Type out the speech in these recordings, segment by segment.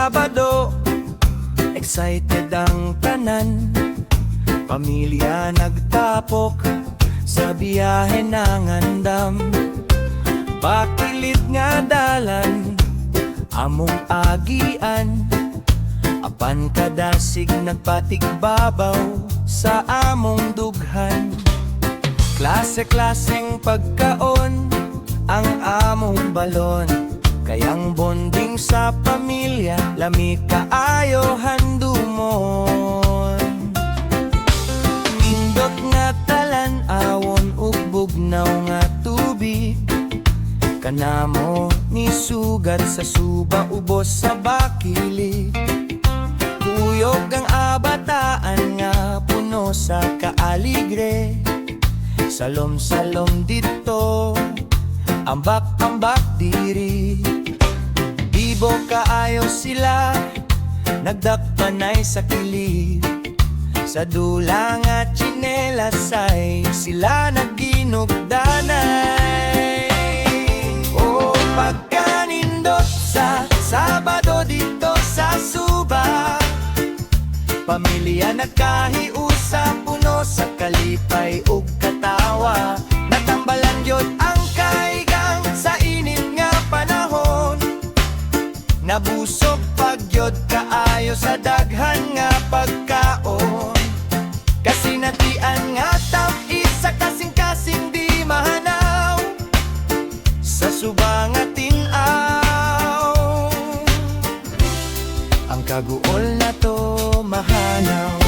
Sabado, excited ang tanan. Pamilya nagtapok sa biyahe ng andam. Pakilit nga dalan, among agian. Apan kadasig nagpatigbabaw sa among dughan. Klase-klaseng pagkaon ang among balon. Kayang bonding sa pamilya, lami kaayo handumon. Nindot nga talan, awon ug bugnaw nga tubig. Kanamo ni sugat sa suba, ubos sa bakilig. Kuyog ang abataan nga puno sa kaaligre. Salom-salom dito, ambak-ambak diri. Bibo kaayo sila, nagdakpanay sa kilid. Sa dulang at tsinelasay, sila nagginugdanay. O pagkanindot sa Sabado dito sa Suba, pamilya nagkahiusa, puno sa kalipay ug katawa. Natambalan yod ang kaigang sa init nga panahon. Nabusog pagyod kaayo sa daghan nga pagkaon. Kasinatian nga tam-is sa kasing-kasing di mahanaw. Sa Suba nga tin-aw, ang kaguol na to mahanaw.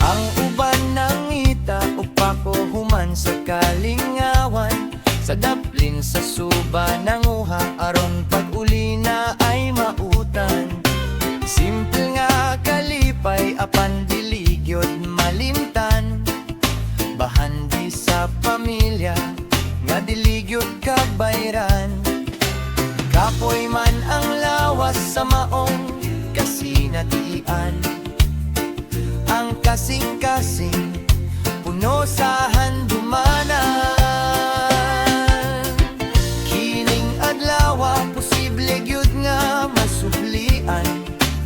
Ang uban ng ita upako human sa kalingawan. Sa daplin sa Suba nanguha, aron pag-uli na ay mautan. Simple nga kalipay, apan diligyod malimtan. Bahandi sa pamilya, nga diligyod kabayran. Kapoy man ang lawas sa maong kasinatian. Ang kasing-kasing puno sa handumanan. Kining adlawa, posible gyud nga masublian.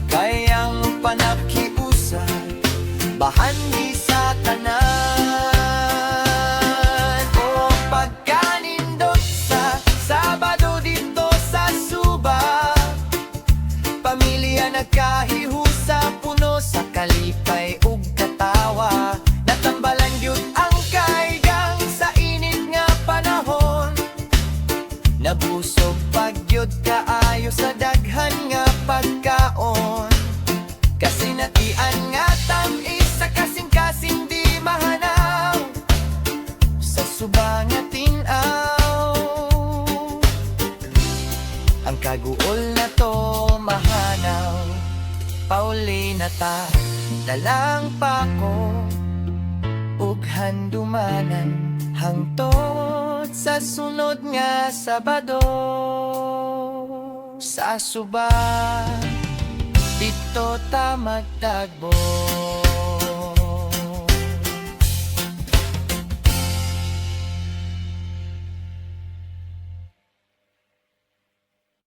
Kayang panakiusa, bahandi sa tanan. O pagkanindot sa Sabado dito sa Suba, pamilya nagkahihusa, puno sa kalipay ug katawa. Natambalan gyud ang kaigang sa init nga panahon. Nabusog pagyod kaayo sa daghan nga pagkaon. Kasinatian nga tam-is sa kasing-kasing di mahanaw. Sa Suba nga tin-aw, ang kaguol na to mahanaw. Pauli na ta, dalang pa ko ug handumanan, hangtod sa sunod nga Sabado. Sa Suba dito ta magtagbo.